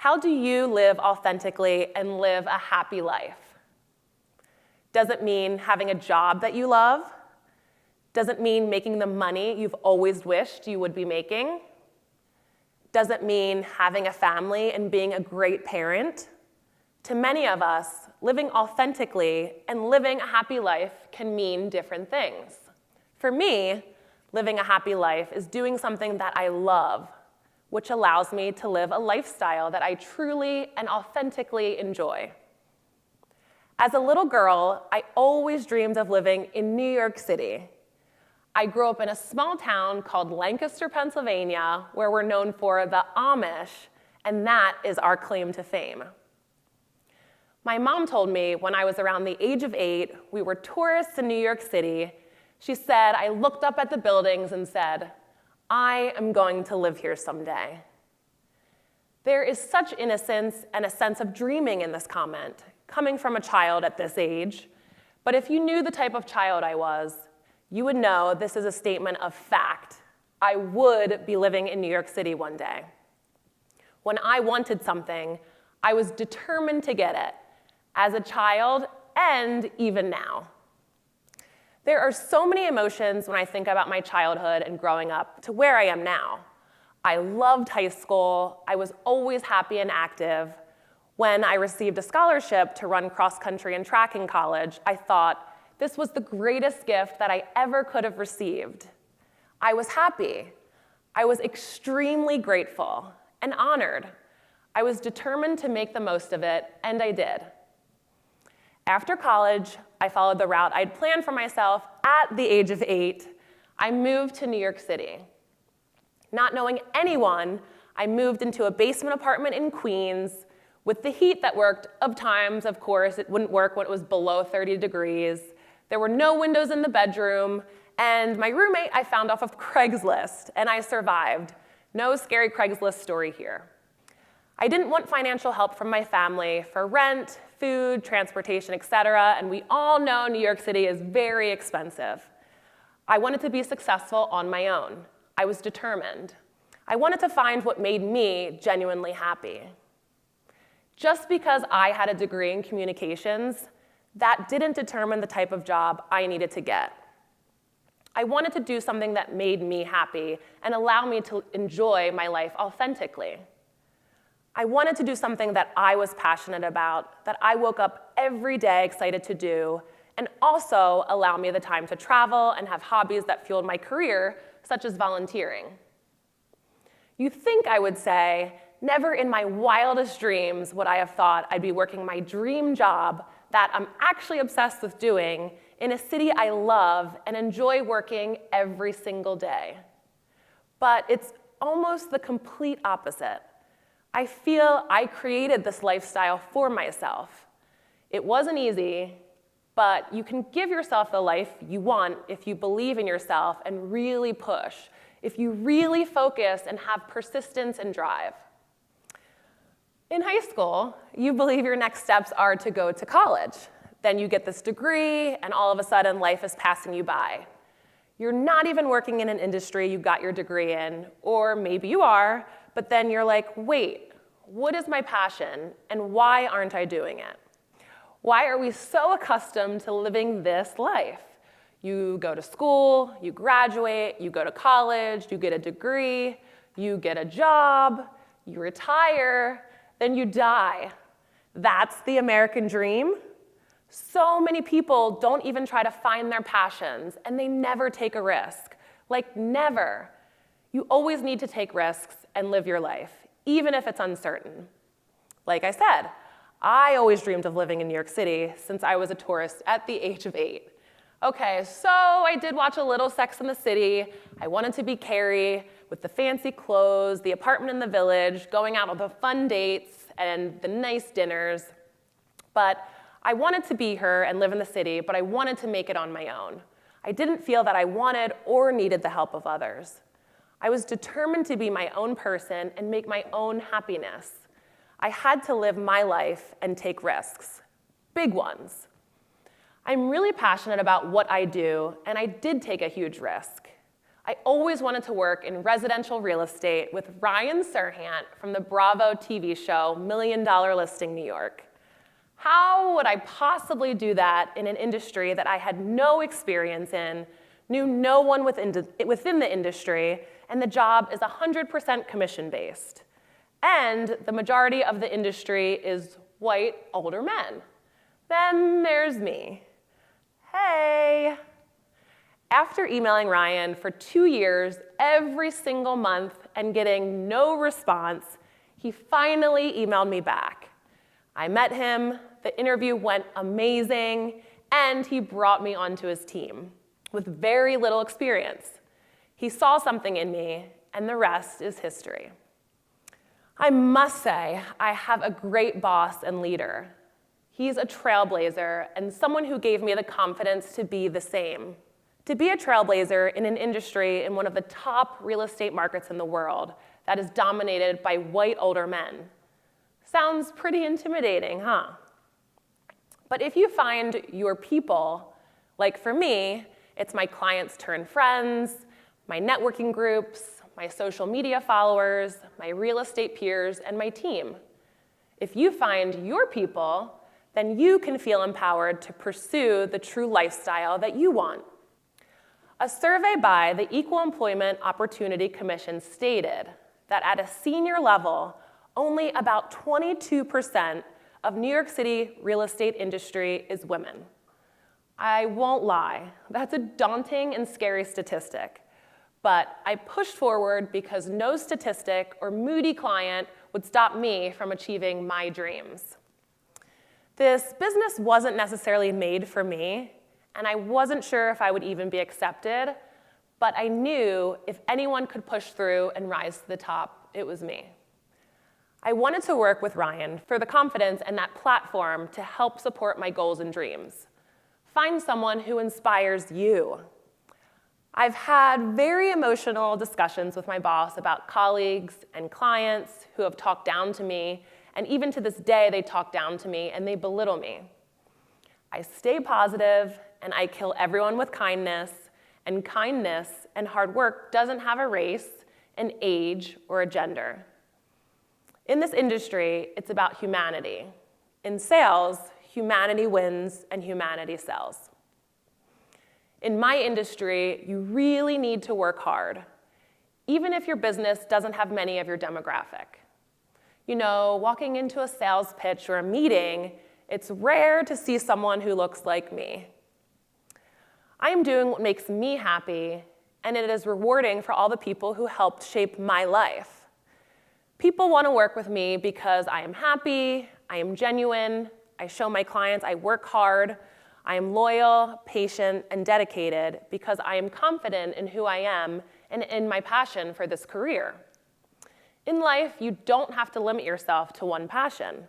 How do you live authentically and live a happy life? Does it mean having a job that you love? Does it mean making the money you've always wished you would be making? Does it mean having a family and being a great parent? To many of us, living authentically and living a happy life can mean different things. For me, living a happy life is doing something that I love, which allows me to live a lifestyle that I truly and authentically enjoy. As a little girl, I always dreamed of living in New York City. I grew up in a small town called Lancaster, Pennsylvania, where we're known for the Amish, and that is our claim to fame. My mom told me when I was around the age of 8, we were tourists in New York City. She said, I looked up at the buildings and said, I am going to live here someday. There is such innocence and a sense of dreaming in this comment, coming from a child at this age. But if you knew the type of child I was, you would know this is a statement of fact. I would be living in New York City one day. When I wanted something, I was determined to get it, as a child and even now. There are so many emotions when I think about my childhood and growing up to where I am now. I loved high school. I was always happy and active. When I received a scholarship to run cross country and track in college, I thought, this was the greatest gift that I ever could have received. I was happy. I was extremely grateful and honored. I was determined to make the most of it, and I did. After college, I followed the route I'd planned for myself at the age of 8. I moved to New York City. Not knowing anyone, I moved into a basement apartment in Queens with the heat that worked. Of times, of course, it wouldn't work when it was below 30 degrees. There were no windows in the bedroom, and my roommate I found off of Craigslist, and I survived. No scary Craigslist story here. I didn't want financial help from my family for rent, food, transportation, etc., and we all know New York City is very expensive. I wanted to be successful on my own. I was determined. I wanted to find what made me genuinely happy. Just because I had a degree in communications, that didn't determine the type of job I needed to get. I wanted to do something that made me happy and allow me to enjoy my life authentically. I wanted to do something that I was passionate about, that I woke up every day excited to do, and also allow me the time to travel and have hobbies that fueled my career, such as volunteering. You think I would say, never in my wildest dreams would I have thought I'd be working my dream job that I'm actually obsessed with doing in a city I love and enjoy working every single day. But it's almost the complete opposite. I feel I created this lifestyle for myself. It wasn't easy, but you can give yourself the life you want if you believe in yourself and really push, if you really focus and have persistence and drive. In high school, you believe your next steps are to go to college. Then you get this degree, and all of a sudden, life is passing you by. You're not even working in an industry you got your degree in, or maybe you are, but then you're like, wait, what is my passion, and why aren't I doing it? Why are we so accustomed to living this life? You go to school, you graduate, you go to college, you get a degree, you get a job, you retire, then you die. That's the American dream. So many people don't even try to find their passions, and they never take a risk. Like, never. You always need to take risks and live your life, even if it's uncertain. Like I said, I always dreamed of living in New York City since I was a tourist at the age of 8. Okay, so I did watch a little Sex and the City. I wanted to be Carrie with the fancy clothes, the apartment in the village, going out on the fun dates and the nice dinners. But I wanted to be her and live in the city, but I wanted to make it on my own. I didn't feel that I wanted or needed the help of others. I was determined to be my own person and make my own happiness. I had to live my life and take risks, big ones. I'm really passionate about what I do, and I did take a huge risk. I always wanted to work in residential real estate with Ryan Serhant from the Bravo TV show $1 Million Listing New York. How would I possibly do that in an industry that I had no experience in, knew no one within the industry, and the job is 100% commission-based? And the majority of the industry is white, older men. Then there's me. Hey. After emailing Ryan for 2 years, every single month, and getting no response, he finally emailed me back. I met him, the interview went amazing, and he brought me onto his team with very little experience. He saw something in me, and the rest is history. I must say, I have a great boss and leader. He's a trailblazer and someone who gave me the confidence to be the same. To be a trailblazer in an industry in one of the top real estate markets in the world that is dominated by white older men. Sounds pretty intimidating, huh? But if you find your people, like for me, it's my clients turned friends, my networking groups, my social media followers, my real estate peers, and my team. If you find your people, then you can feel empowered to pursue the true lifestyle that you want. A survey by the Equal Employment Opportunity Commission stated that at a senior level, only about 22% of New York City real estate industry is women. I won't lie, that's a daunting and scary statistic. But I pushed forward because no statistic or moody client would stop me from achieving my dreams. This business wasn't necessarily made for me, and I wasn't sure if I would even be accepted, but I knew if anyone could push through and rise to the top, it was me. I wanted to work with Ryan for the confidence and that platform to help support my goals and dreams. Find someone who inspires you. I've had very emotional discussions with my boss about colleagues and clients who have talked down to me, and even to this day, they talk down to me and they belittle me. I stay positive and I kill everyone with kindness and hard work doesn't have a race, an age, or a gender. In this industry, it's about humanity. In sales, humanity wins and humanity sells. In my industry, you really need to work hard, even if your business doesn't have many of your demographic. You know, walking into a sales pitch or a meeting, it's rare to see someone who looks like me. I am doing what makes me happy, and it is rewarding for all the people who helped shape my life. People want to work with me because I am happy, I am genuine, I show my clients I work hard, I am loyal, patient, and dedicated because I am confident in who I am and in my passion for this career. In life, you don't have to limit yourself to one passion.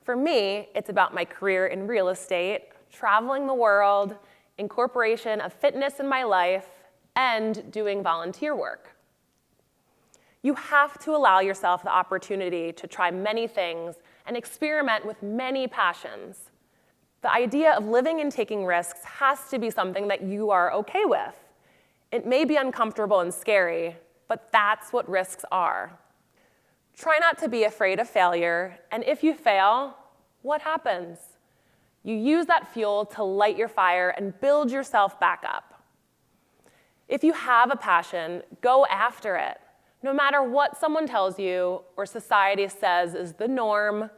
For me, it's about my career in real estate, traveling the world, incorporation of fitness in my life, and doing volunteer work. You have to allow yourself the opportunity to try many things and experiment with many passions. The idea of living and taking risks has to be something that you are okay with. It may be uncomfortable and scary, but that's what risks are. Try not to be afraid of failure, and if you fail, what happens? You use that fuel to light your fire and build yourself back up. If you have a passion, go after it. No matter what someone tells you or society says is the norm,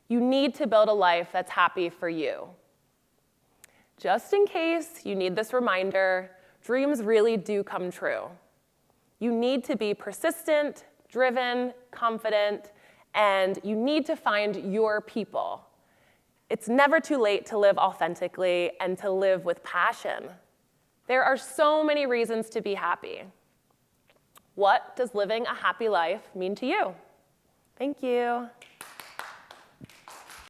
you need to build a life that's happy for you. Just in case you need this reminder, dreams really do come true. You need to be persistent, driven, confident, and you need to find your people. It's never too late to live authentically and to live with passion. There are so many reasons to be happy. What does living a happy life mean to you? Thank you.